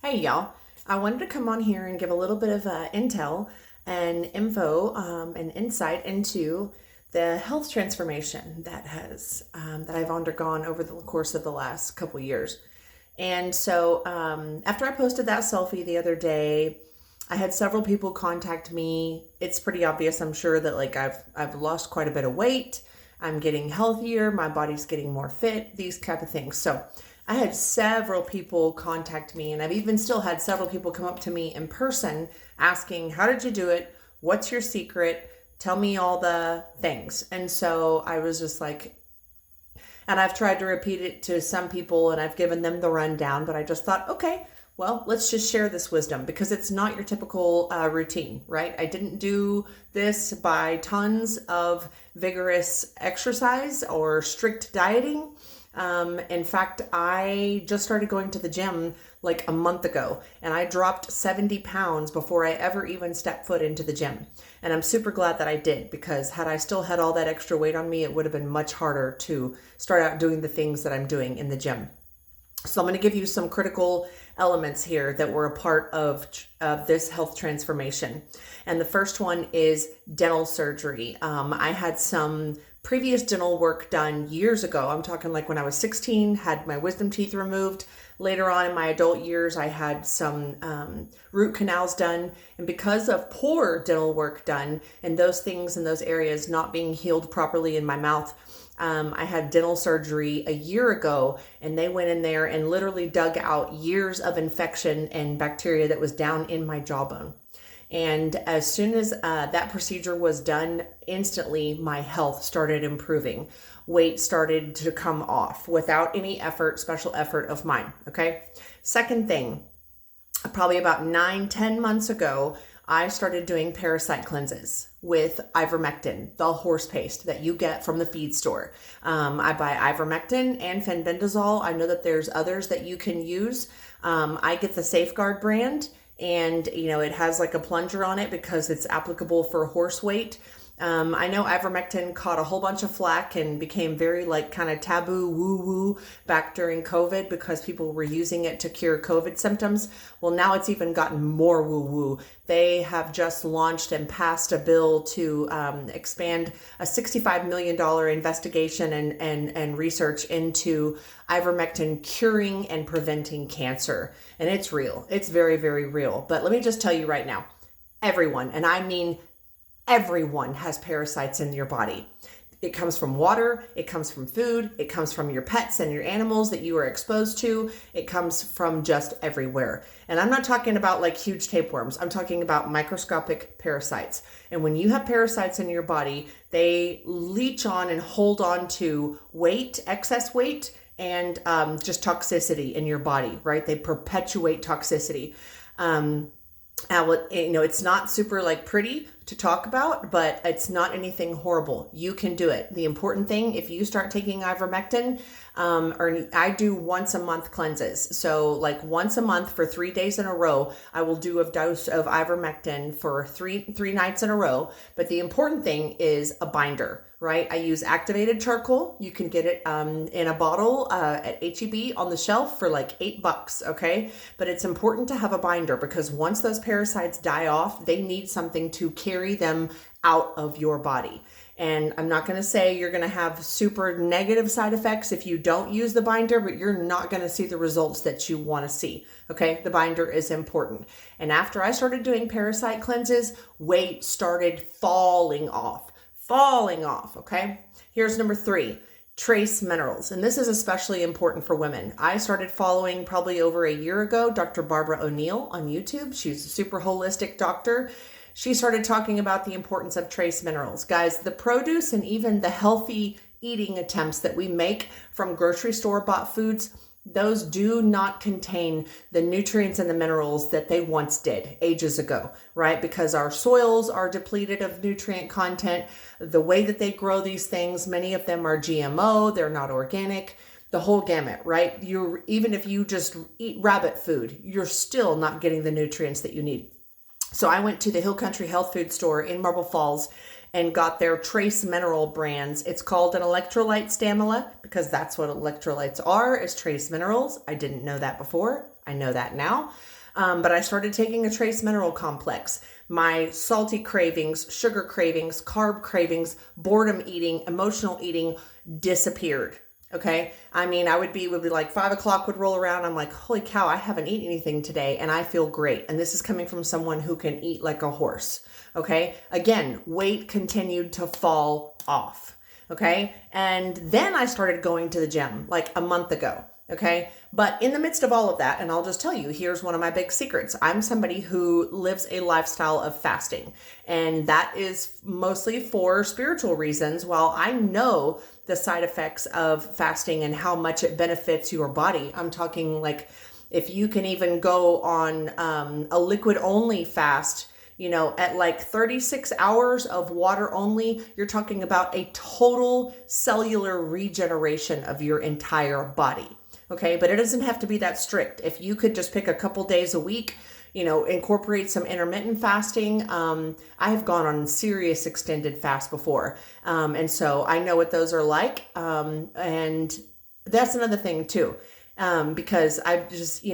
Hey y'all, I wanted to come on here and give a little bit of intel and info and insight into the health transformation that I've undergone over the course of the last couple years. And so after I posted that selfie the other day, I had several people contact me. It's pretty obvious, I'm sure, that like I've lost quite a bit of weight. I'm getting healthier, my body's getting more fit, these type of things. So I had several people contact me, and I've even still had several people come up to me in person asking, how did you do it? What's your secret? Tell me all the things. And so I was just like, and I've tried to repeat it to some people and I've given them the rundown, but I just thought, okay, well, let's just share this wisdom because it's not your typical routine, right? I didn't do this by tons of vigorous exercise or strict dieting. In fact, I just started going to the gym like a month ago and I dropped 70 pounds before I ever even stepped foot into the gym. And I'm super glad that I did because had I still had all that extra weight on me, it would have been much harder to start out doing the things that I'm doing in the gym. So I'm going to give you some critical elements here that were a part of this health transformation. And the first one is dental surgery. I had some previous dental work done years ago. I'm talking like when I was 16, had my wisdom teeth removed. Later on in my adult years, I had some root canals done. And because of poor dental work done and those things in those areas not being healed properly in my mouth, I had dental surgery a year ago, and they went in there and literally dug out years of infection and bacteria that was down in my jawbone. And as soon as that procedure was done, instantly my health started improving. Weight started to come off without any effort, special effort of mine. Okay. Second thing, probably about 9-10 months ago, I started doing parasite cleanses with ivermectin, the horse paste that you get from the feed store. I buy ivermectin and fenbendazole. I know that there's others that you can use. I get the Safeguard brand, and it has like a plunger on it because it's applicable for horse weight. I know ivermectin caught a whole bunch of flack and became very like kind of taboo woo-woo back during COVID because people were using it to cure COVID symptoms. Well, now it's even gotten more woo-woo. They have just launched and passed a bill to expand a $65 million investigation and research into ivermectin curing and preventing cancer. And it's real. It's very, very real. But let me just tell you right now, everyone, and I mean everyone, has parasites in your body. It comes from water, it comes from food, it comes from your pets and your animals that you are exposed to. It comes from just everywhere. And I'm not talking about like huge tapeworms. I'm talking about microscopic parasites. And when you have parasites in your body, they leech on and hold on to weight, excess weight, and just toxicity in your body, right? They perpetuate toxicity. It's not super like pretty to talk about, but it's not anything horrible. You can do it. The important thing, if you start taking ivermectin, or I do once a month cleanses. So like once a month for 3 days in a row, I will do a dose of ivermectin for three nights in a row. But the important thing is a binder, right? I use activated charcoal. You can get it in a bottle at HEB on the shelf for like $8, okay? But it's important to have a binder because once those parasites die off, they need something to carry them out of your body. And I'm not going to say you're going to have super negative side effects if you don't use the binder, but you're not going to see the results that you want to see. Okay. The binder is important. And after I started doing parasite cleanses, weight started falling off. Okay. Here's number 3, trace minerals. And this is especially important for women. I started following probably over a year ago, Dr. Barbara O'Neill on YouTube. She's a super holistic doctor. She started talking about the importance of trace minerals. Guys, the produce and even the healthy eating attempts that we make from grocery store bought foods, those do not contain the nutrients and the minerals that they once did ages ago, right? Because our soils are depleted of nutrient content. The way that they grow these things, many of them are GMO, they're not organic, the whole gamut, right? Even if you just eat rabbit food, you're still not getting the nutrients that you need. So I went to the Hill Country Health Food Store in Marble Falls and got their trace mineral brands. It's called an electrolyte stamina because that's what electrolytes are, is trace minerals. I didn't know that before. I know that now. But I started taking a trace mineral complex. My salty cravings, sugar cravings, carb cravings, boredom eating, emotional eating disappeared. Okay. I mean, would be like 5 o'clock would roll around. I'm like, holy cow, I haven't eaten anything today and I feel great. And this is coming from someone who can eat like a horse. Okay. Again, weight continued to fall off. Okay. And then I started going to the gym like a month ago. Okay. But in the midst of all of that, and I'll just tell you, here's one of my big secrets. I'm somebody who lives a lifestyle of fasting, and that is mostly for spiritual reasons. While I know the side effects of fasting and how much it benefits your body, I'm talking like if you can even go on a liquid only fast, at like 36 hours of water only, you're talking about a total cellular regeneration of your entire body. Okay, but it doesn't have to be that strict. If you could just pick a couple days a week, incorporate some intermittent fasting. I have gone on serious extended fast before. And so I know what those are like. And that's another thing too, because I just,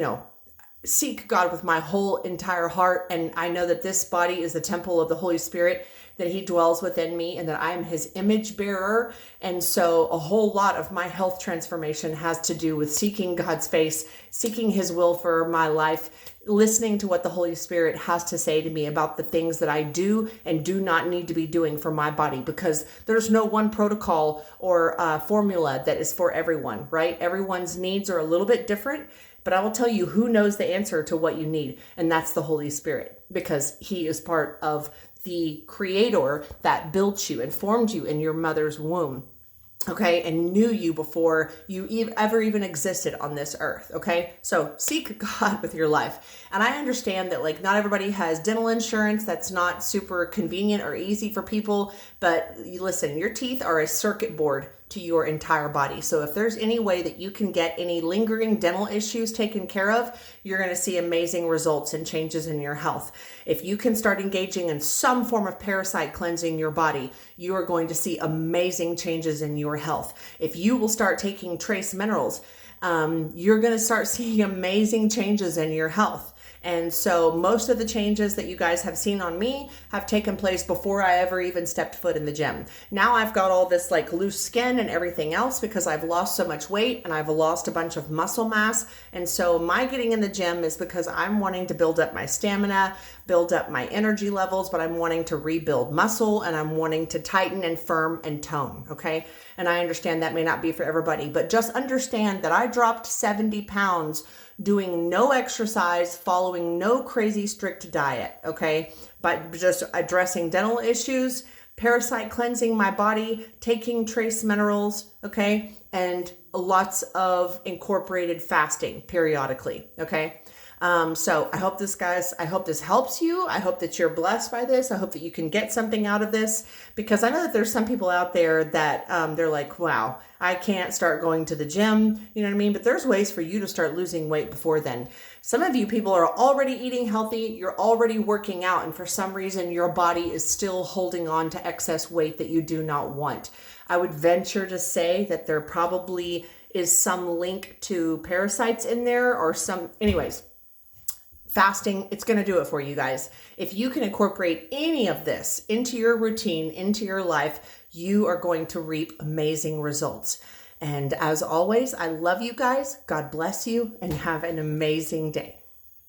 seek God with my whole entire heart. And I know that this body is the temple of the Holy Spirit, that he dwells within me and that I am his image bearer. And so a whole lot of my health transformation has to do with seeking God's face, seeking his will for my life, listening to what the Holy Spirit has to say to me about the things that I do and do not need to be doing for my body, because there's no one protocol or formula that is for everyone, right? Everyone's needs are a little bit different. But I will tell you who knows the answer to what you need, and that's the Holy Spirit, because he is part of the creator that built you and formed you in your mother's womb. Okay, and knew you before you ever even existed on this earth. Okay, so seek God with your life. And I understand that like not everybody has dental insurance. That's not super convenient or easy for people. But listen, your teeth are a circuit board to your entire body. So if there's any way that you can get any lingering dental issues taken care of, you're going to see amazing results and changes in your health. If you can start engaging in some form of parasite cleansing your body, you are going to see amazing changes in your health. If you will start taking trace minerals, you're going to start seeing amazing changes in your health. And so most of the changes that you guys have seen on me have taken place before I ever even stepped foot in the gym. Now I've got all this like loose skin and everything else because I've lost so much weight and I've lost a bunch of muscle mass. And so my getting in the gym is because I'm wanting to build up my stamina, build up my energy levels, but I'm wanting to rebuild muscle and I'm wanting to tighten and firm and tone. Okay. And I understand that may not be for everybody, but just understand that I dropped 70 pounds doing no exercise, following no crazy strict diet, okay? But just addressing dental issues, parasite cleansing my body, taking trace minerals, okay? And lots of incorporated fasting periodically, okay? So I hope this helps you. I hope that you're blessed by this. I hope that you can get something out of this, because I know that there's some people out there that they're like, wow, I can't start going to the gym. You know what I mean? But there's ways for you to start losing weight before then. Some of you people are already eating healthy. You're already working out. And for some reason, your body is still holding on to excess weight that you do not want. I would venture to say that there probably is some link to parasites in there or anyways. Fasting, it's going to do it for you guys. If you can incorporate any of this into your routine, into your life, you are going to reap amazing results. And as always, I love you guys. God bless you and have an amazing day.